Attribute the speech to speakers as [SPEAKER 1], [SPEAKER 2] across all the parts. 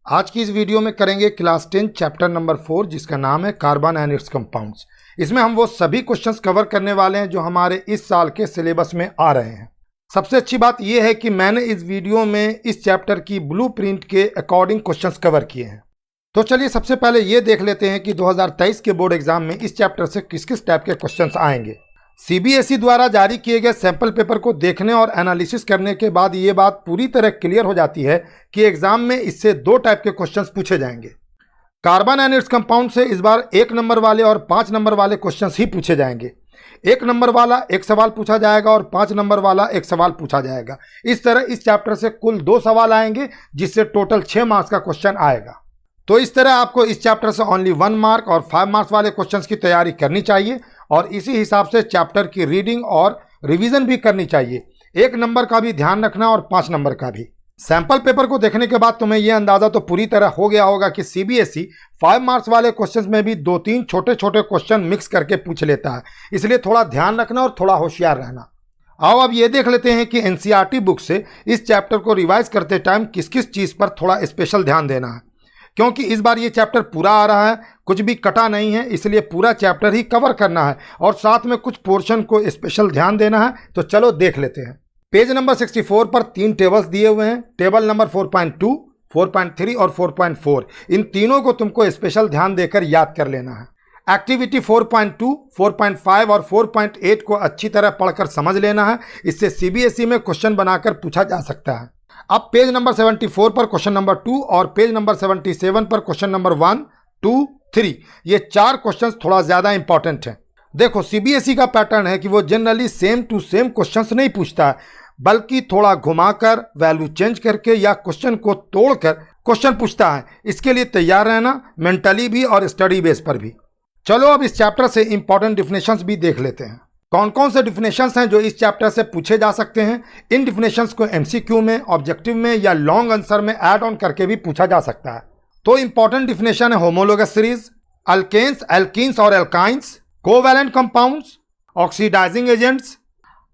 [SPEAKER 1] आज की इस वीडियो में करेंगे क्लास 10 चैप्टर नंबर 4 जिसका नाम है कार्बन एंड इट्स कंपाउंड्स। इसमें हम वो सभी क्वेश्चंस कवर करने वाले हैं जो हमारे इस साल के सिलेबस में आ रहे हैं। सबसे अच्छी बात यह है कि मैंने इस वीडियो में इस चैप्टर की ब्लूप्रिंट के अकॉर्डिंग क्वेश्चंस कवर किए हैं। तो चलिए सबसे पहले ये देख लेते हैं कि 2023 के बोर्ड एग्जाम में इस चैप्टर से किस किस टाइप के क्वेश्चंस आएंगे। सीबीएसई द्वारा जारी किए गए सैंपल पेपर को देखने और एनालिसिस करने के बाद ये बात पूरी तरह क्लियर हो जाती है कि एग्जाम में इससे दो टाइप के क्वेश्चंस पूछे जाएंगे। कार्बन एंड इट्स कंपाउंड से इस बार 1 नंबर वाले और 5 नंबर वाले क्वेश्चंस ही पूछे जाएंगे। 1 नंबर वाला एक सवाल पूछा जाएगा और 5 नंबर वाला एक सवाल पूछा जाएगा। इस तरह इस चैप्टर से कुल 2 सवाल आएंगे जिससे टोटल 6 मार्क्स का क्वेश्चन आएगा। तो इस तरह आपको इस चैप्टर से ओनली 1 मार्क और 5 मार्क्स वाले क्वेश्चंस की तैयारी करनी चाहिए और इसी हिसाब से चैप्टर की रीडिंग और रिवीजन भी करनी चाहिए। 1 नंबर का भी ध्यान रखना और 5 नंबर का भी। सैंपल पेपर को देखने के बाद तुम्हें यह अंदाजा तो पूरी तरह हो गया होगा कि सीबीएसई 5 मार्क्स वाले क्वेश्चंस में भी 2-3 छोटे छोटे क्वेश्चन मिक्स करके पूछ लेता है, इसलिए थोड़ा ध्यान रखना और थोड़ा होशियार रहना। आओ अब ये देख लेते हैं कि एनसीईआरटी बुक से इस चैप्टर को रिवाइज करते टाइम किस किस चीज़ पर थोड़ा स्पेशल ध्यान देना है, क्योंकि इस बार ये चैप्टर पूरा आ रहा है, कुछ भी कटा नहीं है, इसलिए पूरा चैप्टर ही कवर करना है और साथ में कुछ पोर्शन को स्पेशल ध्यान देना है। तो चलो देख लेते हैं। पेज नंबर 64 पर 3 टेबल्स दिए हुए हैं। टेबल नंबर 4.2, 4.3 और 4.4, इन तीनों को तुमको स्पेशल ध्यान देकर याद कर लेना है। एक्टिविटी 4.2, 4.5 और 4.8 को अच्छी तरह पढ़कर समझ लेना है, इससे सीबीएसई में क्वेश्चन बनाकर पूछा जा सकता है। अब पेज नंबर 74 पर क्वेश्चन नंबर 2 और पेज नंबर 77 पर क्वेश्चन नंबर 1, 2, 3, ये 4 क्वेश्चंस थोड़ा ज़्यादा इंपॉर्टेंट हैं। देखो सीबीएसई का पैटर्न है कि वो generally same to same questions नहीं पूछता है, बल्कि थोड़ा घुमाकर, वैल्यू चेंज करके या क्वेश्चन को तोड़कर क्वेश्चन पूछता है। इसके लिए तैयार रहना, मेंटली भी और स्टडी बेस पर भी। चलो अब इस चैप्टर से इंपॉर्टेंट डिफिनेशंस भी देख लेते हैं। कौन कौन से डिफिनेशंस हैं जो इस चैप्टर से पूछे जा सकते हैं। इन डिफिनेशंस को एमसीक्यू में, ऑब्जेक्टिव में या लॉन्ग आंसर में ऐड ऑन करके भी पूछा जा सकता है। तो इंपॉर्टेंट डिफिनेशन है होमोलोगस सीरीज, अल्केन्स, एल्कीन्स और alkynes, covalent compounds, oxidising agents,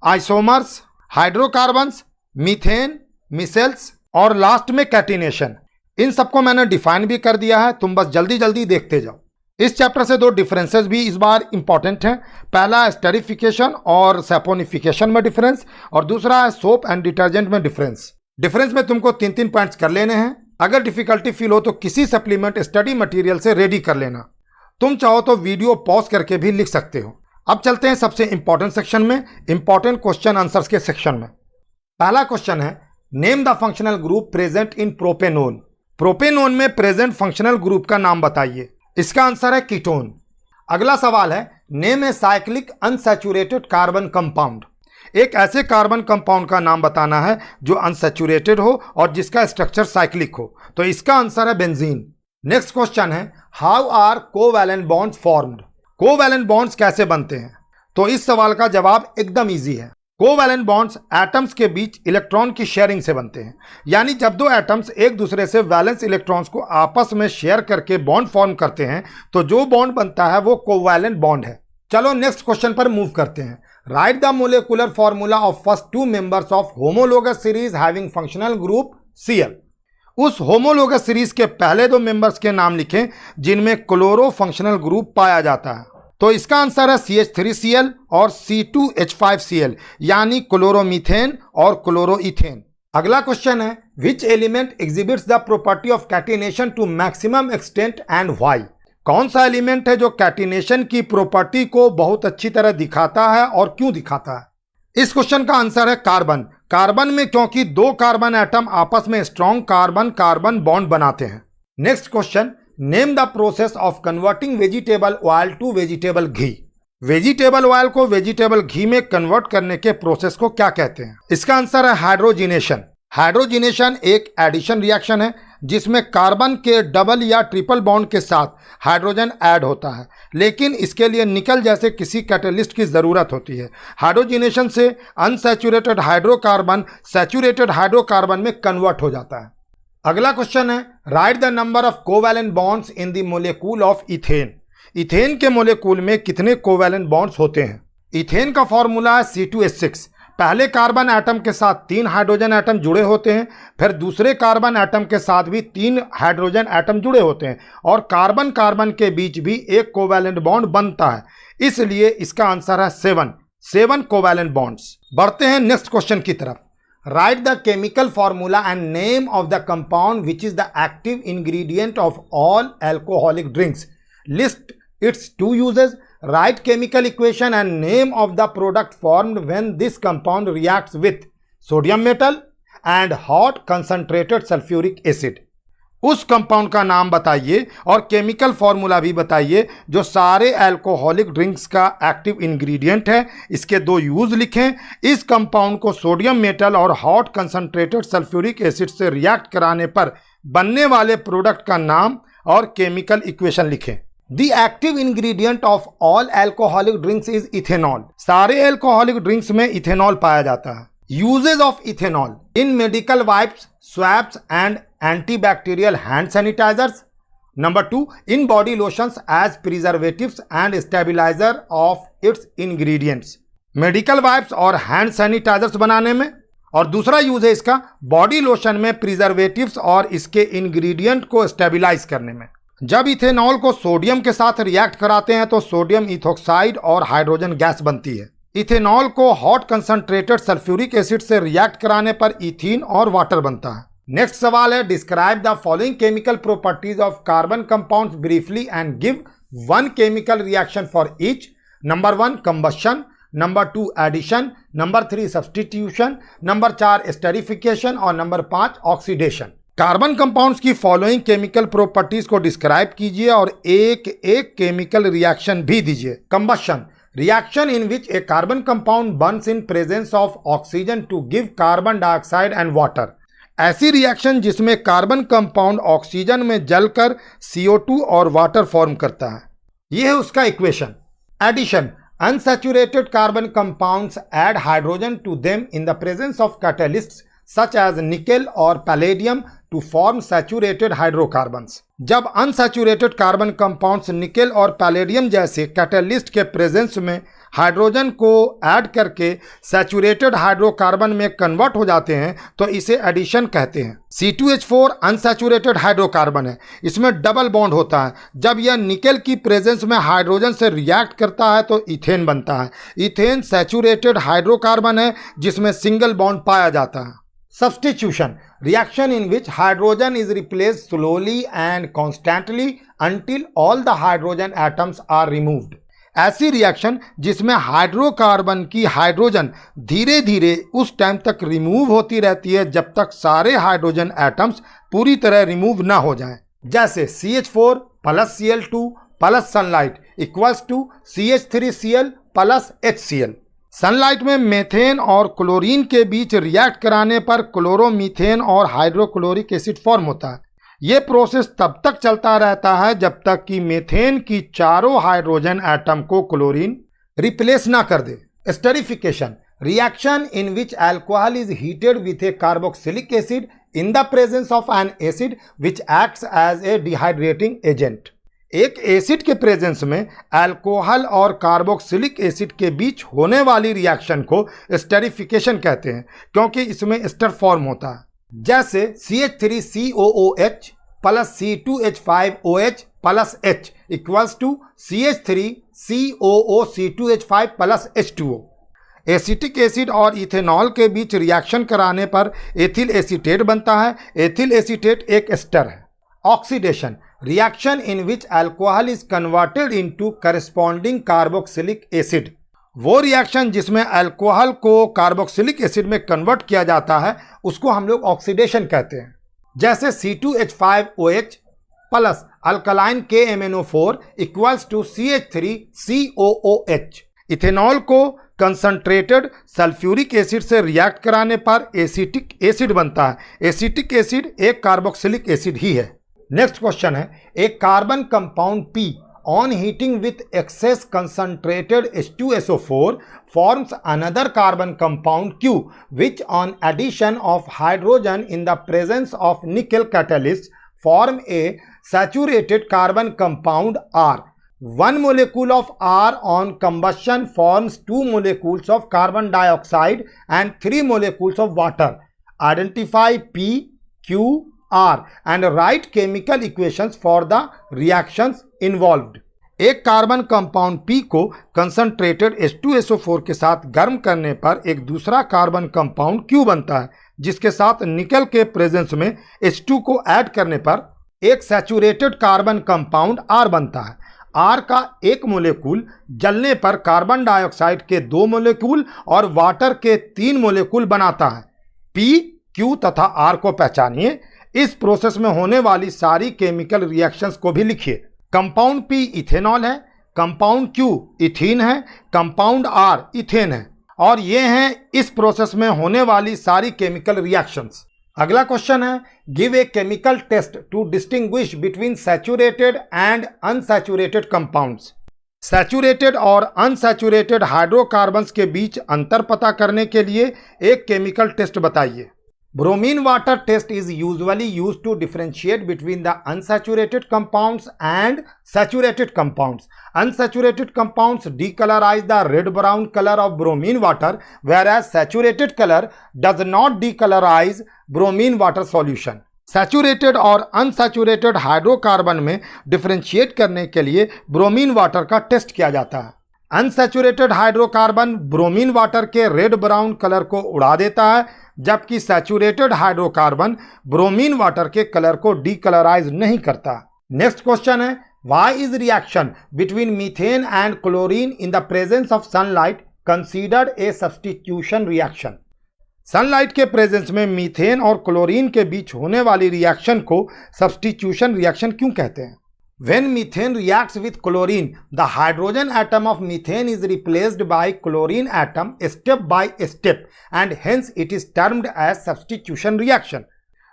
[SPEAKER 1] isomers, hydrocarbons, methane, micelles और लास्ट में कैटिनेशन। इन सबको मैंने डिफाइन भी कर दिया है, तुम बस जल्दी जल्दी देखते जाओ। इस चैप्टर से 2 डिफरेंसेस भी इस बार इंपॉर्टेंट हैं। पहला एस्टरिफिकेशन और सैपोनिफिकेशन में डिफरेंस और दूसरा है सोप एंड डिटर्जेंट में डिफरेंस। डिफरेंस में तुमको 3-3 पॉइंट्स कर लेने हैं। अगर डिफिकल्टी फील हो तो किसी सप्लीमेंट स्टडी मटेरियल से रेडी कर लेना। तुम चाहो तो वीडियो पॉज करके भी लिख सकते हो। अब चलते हैं सबसे इंपॉर्टेंट सेक्शन में, इंपॉर्टेंट क्वेश्चन आंसर्स के सेक्शन में। पहला क्वेश्चन है name the functional group present in propanone. Propanone में प्रेजेंट फंक्शनल ग्रुप का नाम बताइए। इसका आंसर है कीटोन। अगला सवाल है name a cyclic unsaturated carbon compound. एक ऐसे कार्बन कंपाउंड का नाम बताना है जो अनसैचुरेटेड हो और जिसका स्ट्रक्चर साइक्लिक हो। तो इसका आंसर है बेंजीन। नेक्स्ट क्वेश्चन है how are covalent bonds formed. Covalent bonds कैसे बनते हैं। तो इस सवाल का जवाब एकदम इजी है। कोवैलेंट बॉन्ड्स एटम्स के बीच इलेक्ट्रॉन की शेयरिंग से बनते हैं, यानी जब 2 एटम्स एक दूसरे से वैलेंस इलेक्ट्रॉन्स को आपस में शेयर करके बॉन्ड फॉर्म करते हैं तो जो बॉन्ड बनता है वो कोवैलेंट बॉन्ड है। चलो नेक्स्ट क्वेश्चन पर मूव करते हैं। Right the molecular formula of first 2 members of homologous series having functional group Cl। उस होमोलोगस सीरीज के पहले 2 मेंबर्स के नाम लिखें जिनमें क्लोरो फंक्शनल ग्रुप पाया जाता है। तो इसका आंसर है CH3Cl और C2H5Cl, यानी क्लोरोमीथेन और क्लोरोइथेन। अगला क्वेश्चन है which element exhibits the property of catenation to maximum extent and why. कौन सा एलिमेंट है जो कैटिनेशन की प्रॉपर्टी को बहुत अच्छी तरह दिखाता है और क्यों दिखाता है। इस क्वेश्चन का आंसर है कार्बन। कार्बन में क्योंकि 2 कार्बन एटम आपस में स्ट्रॉन्ग कार्बन कार्बन बॉन्ड बनाते हैं। Next question name the process of converting vegetable oil to vegetable ghee. Vegetable oil को वेजिटेबल घी में कन्वर्ट करने के प्रोसेस को क्या कहते हैं। इसका आंसर है हाइड्रोजिनेशन। हाइड्रोजिनेशन एक एडिशन रिएक्शन है जिसमें कार्बन के डबल या ट्रिपल बॉन्ड के साथ हाइड्रोजन ऐड होता है, लेकिन इसके लिए निकल जैसे किसी कैटलिस्ट की ज़रूरत होती है। हाइड्रोजिनेशन से अनसैचुरेटेड हाइड्रोकार्बन सैचुरेटेड हाइड्रोकार्बन में कन्वर्ट हो जाता है। अगला क्वेश्चन है right the number of covalent bonds in the molecule of ethane. Ethane के मोलेक्यूल में कितने कोवैलेंट बॉन्ड्स होते हैं। इथेन का फॉर्मूला है C2H6। पहले कार्बन एटम के साथ 3 हाइड्रोजन एटम जुड़े होते हैं, फिर दूसरे कार्बन एटम के साथ भी 3 हाइड्रोजन एटम जुड़े होते हैं और कार्बन कार्बन के बीच भी एक कोवैलेंट बॉन्ड बनता है, इसलिए इसका आंसर है 7 कोवैलेंट बॉन्ड्स। बढ़ते हैं नेक्स्ट क्वेश्चन की तरफ। Right the chemical formula and name of the compound which is the active ingredient of all alcoholic drinks, list its 2 uses, write chemical equation and name of the product formed when this compound reacts with sodium metal and hot concentrated sulfuric acid। उस compound का नाम बताइए और chemical formula भी बताइए जो सारे alcoholic drinks का एक्टिव इंग्रेडिएंट है। इसके 2 यूज लिखें। इस कंपाउंड को सोडियम मेटल और हॉट कंसंट्रेटेड सल्फ्यूरिक एसिड से रिएक्ट कराने पर बनने वाले प्रोडक्ट का नाम और केमिकल इक्वेशन लिखें। The active ingredient of all alcoholic drinks is ethanol। सारे अल्कोहलिक ड्रिंक्स में इथेनॉल पाया जाता है। Uses of ethanol in medical wipes, swabs and antibacterial hand sanitizers। Number 2, in body lotions as preservatives and stabilizer of its ingredients। Medical wipes और hand sanitizers बनाने में, और दूसरा यूज है इसका बॉडी लोशन में प्रिजर्वेटिव्स और इसके इंग्रेडिएंट को स्टेबलाइज करने में। जब इथेनॉल को सोडियम के साथ रिएक्ट कराते हैं तो सोडियम इथोक्साइड और हाइड्रोजन गैस बनती है। इथेनॉल को हॉट कंसंट्रेटेड सल्फ्यूरिक एसिड से रिएक्ट कराने पर इथीन और वाटर बनता है। नेक्स्ट सवाल है, describe the following chemical properties of carbon compounds briefly and give 1 chemical reaction for each. Number 1 combustion, number 2 addition, number 3 substitution, number 4 esterification और number 5 oxidation. Carbon compounds की following chemical properties को describe कीजिए और एक chemical reaction भी दीजिए। Combustion, reaction in which a carbon compound burns in presence of oxygen to give carbon dioxide and water. ऐसी reaction जिसमें कार्बन कंपाउंड ऑक्सीजन में जलकर CO2 और वाटर फॉर्म करता है। यह है उसका equation. Addition, unsaturated carbon compounds add hydrogen to them in the presence of catalysts such as nickel और palladium to form saturated hydrocarbons। जब अनसैचुरेटेड कार्बन कंपाउंड्स निकेल और पैलेडियम जैसे कैटलिस्ट के प्रेजेंस में हाइड्रोजन को ऐड करके saturated hydrocarbon में convert हो जाते हैं तो इसे एडिशन कहते हैं। C2H4 अनसैचुरेटेड हाइड्रोकार्बन है, इसमें डबल बॉन्ड होता है। जब यह निकेल की प्रेजेंस में हाइड्रोजन से रिएक्ट करता है तो इथेन बनता है। इथेन सैचुरेटेड हाइड्रोकार्बन है जिसमें सिंगल बॉन्ड पाया जाता है। Substitution, reaction in which hydrogen is replaced slowly and constantly until all the hydrogen atoms are removed। ऐसी रिएक्शन जिसमें हाइड्रोकार्बन की हाइड्रोजन धीरे धीरे उस टाइम तक रिमूव होती रहती है जब तक सारे हाइड्रोजन एटम्स पूरी तरह रिमूव ना हो जाएं। जैसे CH4 plus Cl2 plus sunlight equals to CH3Cl plus HCl। Sunlight में मेथेन और क्लोरीन के बीच रिएक्ट कराने पर क्लोरोमीथेन और हाइड्रोक्लोरिक एसिड फॉर्म होता है। ये प्रोसेस तब तक चलता रहता है जब तक कि मेथेन की चारों हाइड्रोजन एटम को क्लोरीन रिप्लेस ना कर दे। Esterification, reaction in which alcohol is heated with a carboxylic acid in the presence of an acid which acts as a dehydrating agent. एक एसिड के प्रेजेंस में अल्कोहल और कार्बोक्सिलिक एसिड के बीच होने वाली रिएक्शन को एस्टरिफिकेशन कहते हैं क्योंकि इसमें एस्टर फॉर्म होता है। जैसे CH3COOH plus C2H5OH plus H equals to CH3COOC2H5 plus H2O। Acetic acid और इथेनॉल के बीच रिएक्शन कराने पर एथिल एसीटेट बनता है। एथिल एसीटेट एक एस्टर है। Oxidation, reaction in which alcohol is converted into corresponding carboxylic acid. वो रिएक्शन जिसमें अल्कोहल को कार्बोक्सिलिक एसिड में कन्वर्ट किया जाता है उसको हम लोग ऑक्सीडेशन कहते हैं। जैसे C2H5OH plus alkaline KMnO4 equals to CH3COOH। Ethanol को कंसंट्रेटेड सल्फ्यूरिक एसिड से रिएक्ट कराने पर एसिटिक एसिड बनता है। एसिटिक एसिड एक कार्बोक्सिलिक एसिड ही है। नेक्स्ट क्वेश्चन है, एक carbon compound P on heating with excess concentrated H2SO4 forms another carbon compound Q which on addition of hydrogen in the presence of nickel catalyst form a saturated carbon compound R 1 molecule of R on combustion forms 2 molecules of carbon dioxide and 3 molecules of water. Identify P, Q, R and write chemical equations for the reactions involved. एक carbon compound P को concentrated H2SO4 के साथ गर्म करने पर एक दूसरा carbon compound Q बनता है, जिसके साथ निकल के प्रेजेंस में H2 को ऐड करने पर एक सैचुरेटेड कार्बन कंपाउंड R बनता है। R का एक मोलेक्यूल जलने पर कार्बन डाइऑक्साइड के 2 मोलेक्यूल और वाटर के 3 मोलेक्यूल बनाता है। P, Q तथा R को पहचानिए। इस प्रोसेस में होने वाली सारी केमिकल रिएक्शंस को भी लिखिए। कंपाउंड P इथेनॉल है, कंपाउंड Q इथीन है, कंपाउंड R इथेन है और ये हैं इस प्रोसेस में होने वाली सारी केमिकल रिएक्शंस। अगला क्वेश्चन है, give a chemical test to distinguish between saturated and unsaturated compounds. Saturated और अनसैचुरेटेड हाइड्रोकार्बन्स के बीच अंतर पता करने के लिए एक केमिकल टेस्ट बताइए। Bromine water test is usually used to differentiate between the unsaturated compounds and saturated compounds. Unsaturated compounds decolorize the red-brown color of bromine water, whereas saturated color does not decolorize bromine water solution. Saturated और unsaturated hydrocarbon में differentiate करने के लिए bromine water का test किया जाता है। Unsaturated hydrocarbon bromine water के रेड ब्राउन कलर को उड़ा देता है, जबकि सैचुरेटेड हाइड्रोकार्बन ब्रोमीन वाटर के कलर को डीकलराइज नहीं करता। नेक्स्ट क्वेश्चन है, why is reaction between methane and chlorine in the presence of sunlight considered A substitution reaction. Sunlight के प्रेजेंस में मीथेन और क्लोरीन के बीच होने वाली रिएक्शन को सब्स्टिट्यूशन रिएक्शन क्यों कहते हैं? When methane reacts with chlorine, the hydrogen atom of methane is replaced by chlorine atom step by step and hence it is termed as substitution reaction.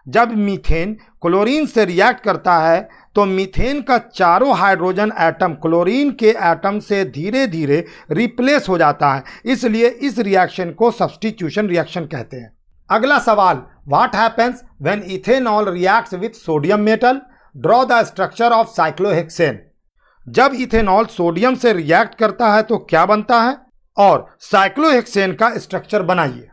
[SPEAKER 1] जब मीथेन क्लोरीन से react करता है तो methane का चारों हाइड्रोजन एटम क्लोरीन के atom से धीरे धीरे रिप्लेस हो जाता है, इसलिए इस रिएक्शन को सब्स्टिट्यूशन रिएक्शन कहते हैं। अगला सवाल, what happens when ethanol reacts with sodium metal? Draw the structure of cyclohexane. जब इथेनॉल सोडियम से रिएक्ट करता है तो क्या बनता है और साइक्लोहेक्सेन का स्ट्रक्चर बनाइए।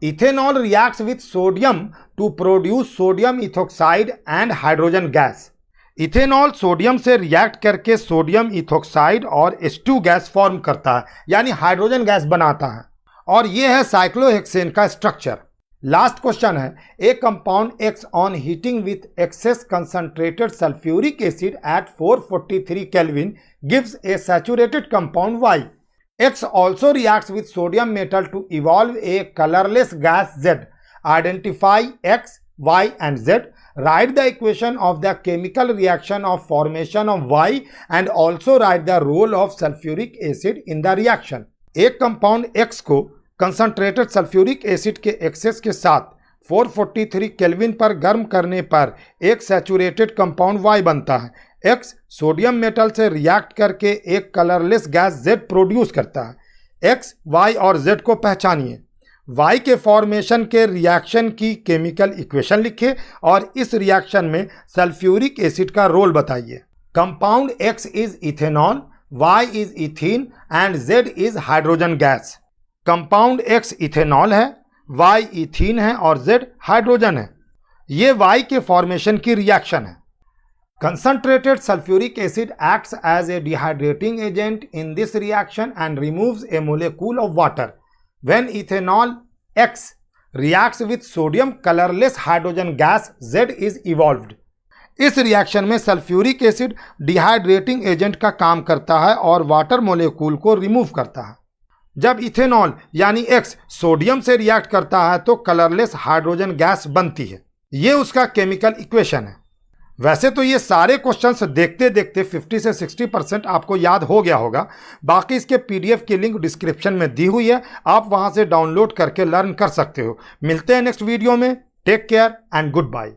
[SPEAKER 1] Ethanol reacts with sodium to produce sodium ethoxide and hydrogen gas. Ethanol sodium से रिएक्ट करके सोडियम इथोक्साइड और H2 गैस फॉर्म करता है, यानी हाइड्रोजन गैस बनाता है, और यह है साइक्लोहेक्सेन का स्ट्रक्चर। लास्ट क्वेश्चन है, a compound X on heating with excess concentrated sulphuric acid at 443 kelvin gives a saturated compound Y. X also reacts with sodium metal to evolve a colorless gas Z. Identify X, Y and Z. Write the equation of the chemical reaction of formation of Y and also write the role of sulfuric acid in the reaction. एक compound X को concentrated sulphuric acid के access के साथ 443 kelvin पर गर्म करने पर एक सैचुरेटेड कंपाउंड Y बनता है। X सोडियम मेटल से रिएक्ट करके एक कलरलेस गैस Z प्रोड्यूस करता है। X, Y और Z को पहचानिए। Y के फॉर्मेशन के रिएक्शन की केमिकल इक्वेशन लिखिए और इस रिएक्शन में सल्फ्यूरिक एसिड का रोल बताइए। Compound X is ethanol, Y is ethene and Z is hydrogen gas. Compound X ethanol है, Y इथीन है और Z हाइड्रोजन है। ये Y के फॉर्मेशन की रिएक्शन है। Concentrated sulfuric acid acts as a dehydrating agent in this reaction and removes a molecule of water. When ethanol X reacts with sodium colorless hydrogen gas Z is evolved. इस reaction में sulphuric acid dehydrating agent का काम करता है और water molecule को remove करता है। जब इथेनॉल यानी X सोडियम से रिएक्ट करता है तो कलरलेस हाइड्रोजन गैस बनती है। ये उसका केमिकल इक्वेशन है। वैसे तो ये सारे क्वेश्चंस देखते देखते 50 से 60% आपको याद हो गया होगा। बाकी इसके PDF की लिंक डिस्क्रिप्शन में दी हुई है, आप वहां से डाउनलोड करके लर्न कर सकते हो। मिलते हैं नेक्स्ट वीडियो में। Take care and good bye.